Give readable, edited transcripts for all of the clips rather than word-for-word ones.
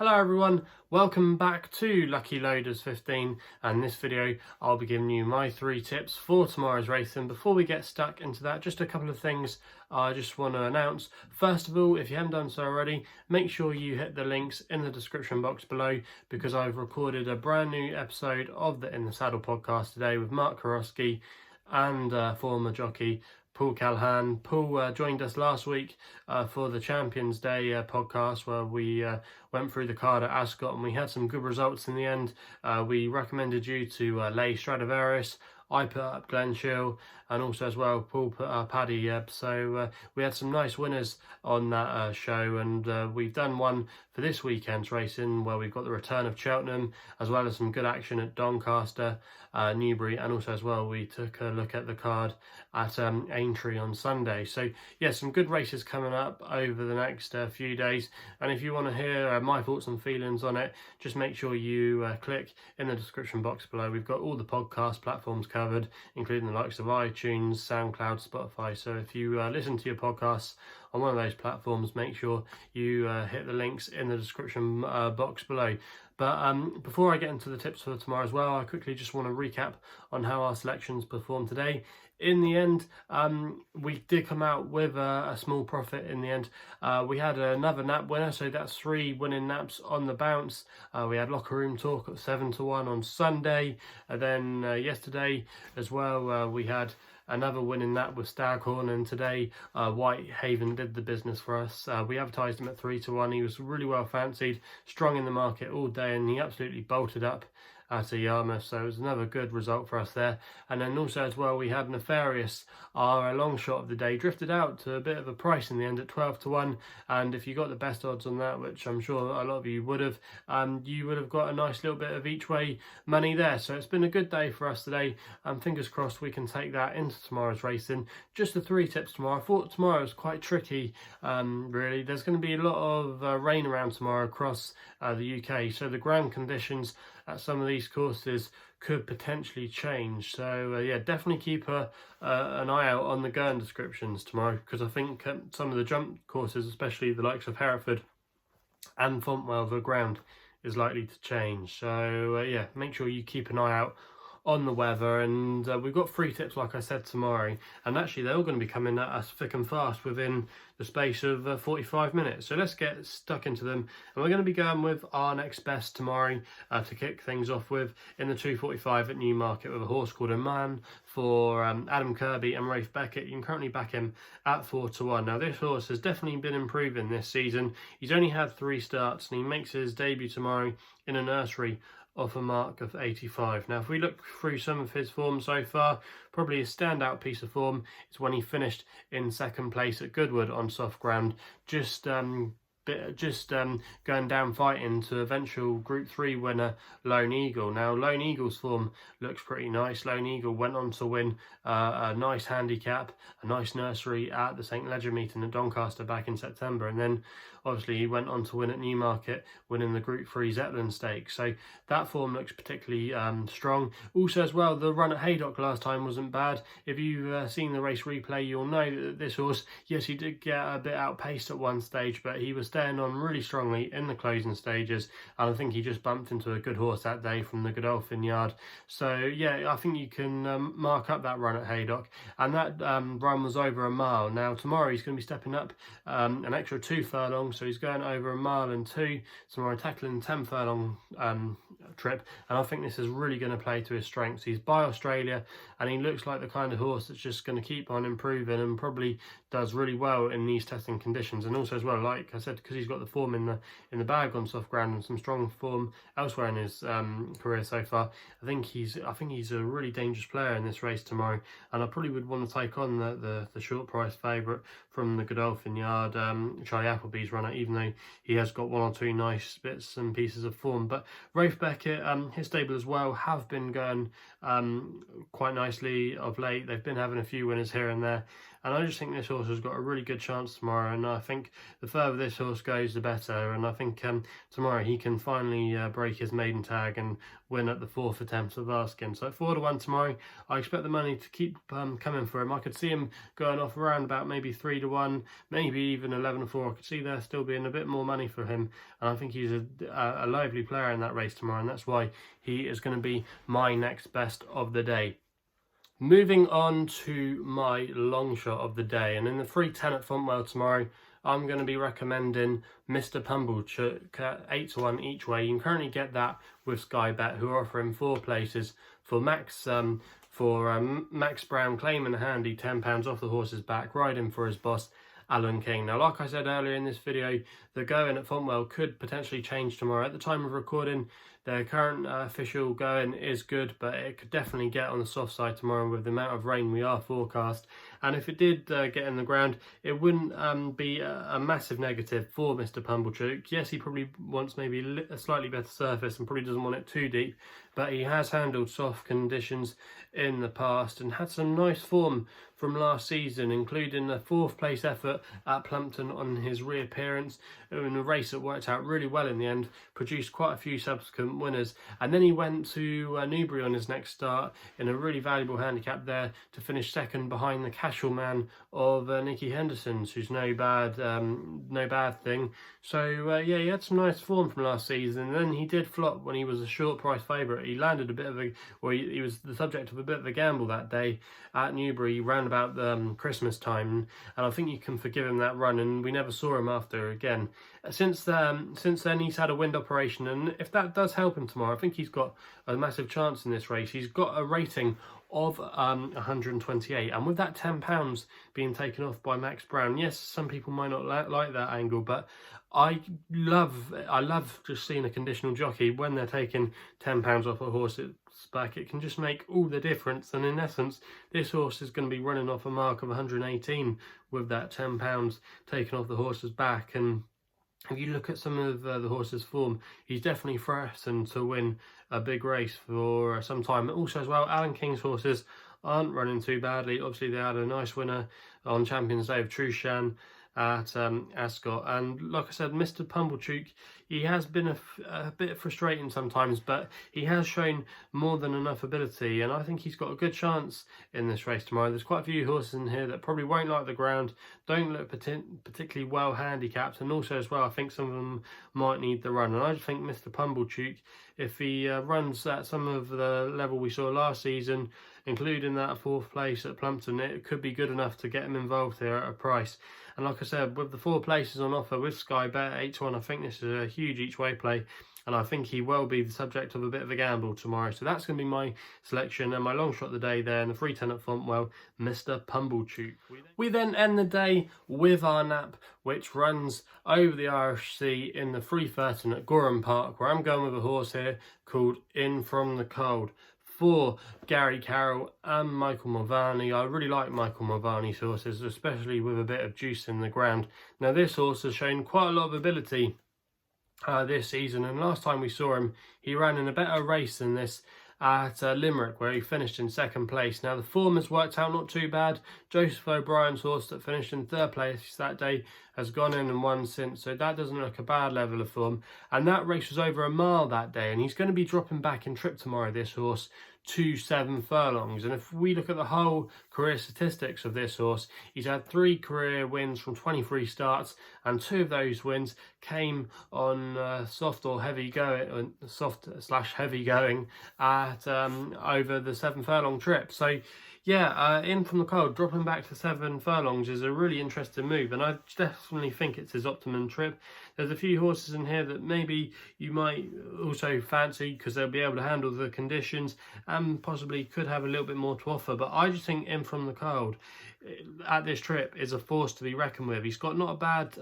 Hello everyone, welcome back to Lucky Loaders 15, and in this video I'll be giving you my 3 tips for tomorrow's racing. Before we get stuck into that, just a couple of things I just want to announce. First of all, if you haven't done so already, make sure you hit the links in the description box below, because I've recorded a brand new episode of the In the Saddle podcast today with Mark Karosky and former jockey Paul Calhan. Paul joined us last week for the Champions Day podcast, where we went through the card at Ascot and we had some good results in the end. We recommended you to lay Stradivarius. I put up Glenshill, and also as well Paul put up Paddy. So we had some nice winners on that show, and we've done one for this weekend's racing where we've got the return of Cheltenham, as well as some good action at Doncaster, Newbury, and also as well we took a look at the card at Aintree on Sunday. So yeah, some good races coming up over the next few days, and if you want to hear my thoughts and feelings on it, just make sure you click in the description box below. We've got all the podcast platforms covered, including the likes of iTunes, SoundCloud, Spotify. So if you listen to your podcasts on one of those platforms, make sure you hit the links in the description box below. But before I get into the tips for tomorrow as well, I quickly just want to recap on how our selections performed today. In the end, we did come out with a small profit in the end. We had another nap winner, so that's 3 winning naps on the bounce. We had Locker Room Talk at 7-1 on Sunday. And then yesterday as well, we had another winning nap with Staghorn, and today Whitehaven did the business for us. We advertised him at 3-1. He was really well fancied, strong in the market all day, and he absolutely bolted up at Yarmouth, so it was another good result for us there. And then also as well, we had Nefarious, our long shot of the day, drifted out to a bit of a price in the end at 12-1, and if you got the best odds on that, which I'm sure a lot of you would have got a nice little bit of each way money there. So it's been a good day for us today, and fingers crossed we can take that into tomorrow's racing. Just the 3 tips tomorrow. I thought tomorrow was quite tricky, really. There's going to be a lot of rain around tomorrow across the UK, so the ground conditions at some of these courses could potentially change. So yeah, definitely keep an eye out on the Gowran descriptions tomorrow, because I think some of the jump courses, especially the likes of Hereford and Fontwell, the ground is likely to change. So yeah, make sure you keep an eye out on the weather. And we've got 3 tips, like I said, tomorrow, and actually they're all going to be coming at us thick and fast within the space of 45 minutes. So let's get stuck into them, and we're going to be going with our next best tomorrow to kick things off with in the 245 at Newmarket, with a horse called Oman for Adam Kirby and Rafe Beckett. You can currently back him at 4-1. Now this horse has definitely been improving this season. He's only had 3 starts, and he makes his debut tomorrow in a nursery off a mark of 85. Now if we look through some of his form so far, probably a standout piece of form is when he finished in 2nd place at Goodwood on soft ground, just going down fighting to eventual Group 3 winner Lone Eagle. Now Lone Eagle's form looks pretty nice. Lone Eagle went on to win a nice handicap, a nice nursery at the St Ledger meeting at Doncaster back in September, and then obviously he went on to win at Newmarket, winning the Group 3 Zetland Stakes. So that form looks particularly strong. Also as well, the run at Haydock last time wasn't bad. If you've seen the race replay, you'll know that this horse, yes, he did get a bit outpaced at one stage, but he was staying on really strongly in the closing stages, and I think he just bumped into a good horse that day from the Godolphin yard. So yeah, I think you can mark up that run at Haydock, and that run was over a mile. Now tomorrow he's going to be stepping up an extra 2 furlongs, so he's going over a mile and 2 tomorrow, tackling the 10 furlong trip, and I think this is really going to play to his strengths. He's by Australia, and he looks like the kind of horse that's just going to keep on improving and probably does really well in these testing conditions. And also as well, like I said, because he's got the form in the bag on soft ground and some strong form elsewhere in his career so far, I think he's a really dangerous player in this race tomorrow, and I probably would want to take on the short price favourite from the Godolphin yard, Charlie Appleby's runner, even though he has got 1 or 2 nice bits and pieces of form. But Rafe Beckett, his stable as well, have been going quite nicely of late. They've been having a few winners here and there, and I just think this horse has got a really good chance tomorrow, and I think the further this horse goes the better, and I think tomorrow he can finally break his maiden tag and win at the 4th attempt of asking. So 4-1 tomorrow. I expect the money to keep coming for him. I could see him going off around about maybe 3-1, maybe even 11-4. I could see there still being a bit more money for him, and I think he's a lively player in that race tomorrow, and that's why he is going to be my next best of the day. Moving on to my long shot of the day, and in the 3:10 at Fontwell tomorrow, I'm going to be recommending Mr. Pumblechook at 8-1 each way. You can currently get that with Skybet, who are offering 4 places for Max Browne claiming a handy £10 off the horse's back, riding for his boss Alan King. Now, like I said earlier in this video, the going at Fontwell could potentially change tomorrow. At the time of recording, the current official going is good, but it could definitely get on the soft side tomorrow with the amount of rain we are forecast. And if it did get in the ground, it wouldn't be a massive negative for Mr. Pumblechook. Yes, he probably wants maybe a slightly better surface and probably doesn't want it too deep, but he has handled soft conditions in the past and had some nice form from last season, including a 4th place effort at Plumpton on his reappearance in a race that worked out really well in the end, produced quite a few subsequent winners, and then he went to Newbury on his next start in a really valuable handicap there to finish 2nd behind the casual man of Nicky Henderson's, who's no bad thing. So yeah, he had some nice form from last season, and then he did flop when he was a short price favourite. He landed a bit of he was the subject of a bit of a gamble that day at Newbury round about Christmas time, and I think you can forgive him that run, and we never saw him after again. Since then he's had a wind operation, and if that does help him tomorrow, I think he's got a massive chance in this race. He's got a rating of 128, and with that £10 being taken off by Max Browne, yes, some people might not like that angle, but I love just seeing a conditional jockey when they're taking £10 off a horse's back. It can just make all the difference, and in essence this horse is going to be running off a mark of 118 with that £10 taken off the horse's back. And if you look at some of the horse's form, he's definitely threatened to win a big race for some time. Also as well, Alan King's horses aren't running too badly. Obviously they had a nice winner on Champions Day of Trushan at Ascot, and like I said, Mr. Pumblechook, he has been a bit frustrating sometimes, but he has shown more than enough ability, and I think he's got a good chance in this race tomorrow. There's quite a few horses in here that probably won't like the ground, don't look particularly well handicapped, and also as well I think some of them might need the run, and I just think Mr. Pumblechook, if he runs at some of the level we saw last season, including that 4th place at Plumpton, it could be good enough to get him involved here at a price. And like I said, with the 4 places on offer with Skybet 8-1, I think this is a huge each way play, and I think he will be the subject of a bit of a gamble tomorrow. So that's going to be my selection and my long shot of the day there in the 3:10 at Fontwell, Mr. Pumblechook. We then end the day with our nap, which runs over the Irish Sea in the 3:13 at Gowran Park, where I'm going with a horse here called In From the Cold for Gary Carroll and Michael Mulvany. I really like Michael Mulvany's horses, especially with a bit of juice in the ground. Now this horse has shown quite a lot of ability this season, and last time we saw him he ran in a better race than this at Limerick, where he finished in 2nd place. Now the form has worked out not too bad. Joseph O'Brien's horse that finished in 3rd place that day has gone in and won since, so that doesn't look a bad level of form, and that race was over a mile that day, and he's going to be dropping back in trip tomorrow, this horse, to 7 furlongs. And if we look at the whole career statistics of this horse, he's had 3 career wins from 23 starts, and 2 of those wins came on soft or heavy going, soft/heavy going at over the 7 furlong trip. So yeah, In From the Cold dropping back to 7 furlongs is a really interesting move, and I definitely think it's his optimum trip. There's a few horses in here that maybe you might also fancy because they'll be able to handle the conditions and possibly could have a little bit more to offer, but I just think In From the Cold at this trip is a force to be reckoned with. He's got not a bad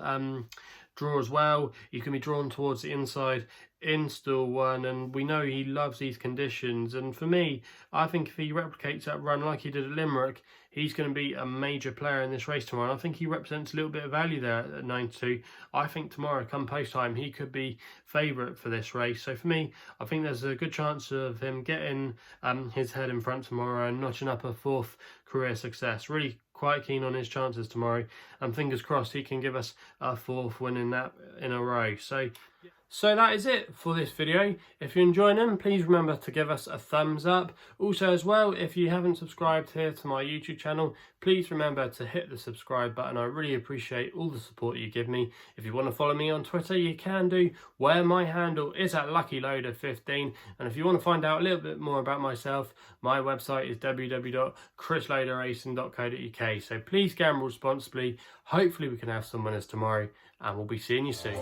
draw as well. He can be drawn towards the inside in stall 1, and we know he loves these conditions, and for me, I think if he replicates that run like he did at Limerick, he's going to be a major player in this race tomorrow, and I think he represents a little bit of value there at 9-2. I think tomorrow, come post time, he could be favourite for this race. So for me, I think there's a good chance of him getting his head in front tomorrow and notching up a 4th career success. Really quite keen on his chances tomorrow, and fingers crossed he can give us a 4th win in a row. So that is it for this video. If you're enjoying them, please remember to give us a thumbs up. Also as well, if you haven't subscribed here to my YouTube channel, please remember to hit the subscribe button. I really appreciate all the support you give me. If you want to follow me on Twitter, you can do, where my handle is at LuckyLoader15. And if you want to find out a little bit more about myself, my website is www.chrisloaderracing.co.uk. So please gamble responsibly. Hopefully we can have some winners tomorrow, and we'll be seeing you soon.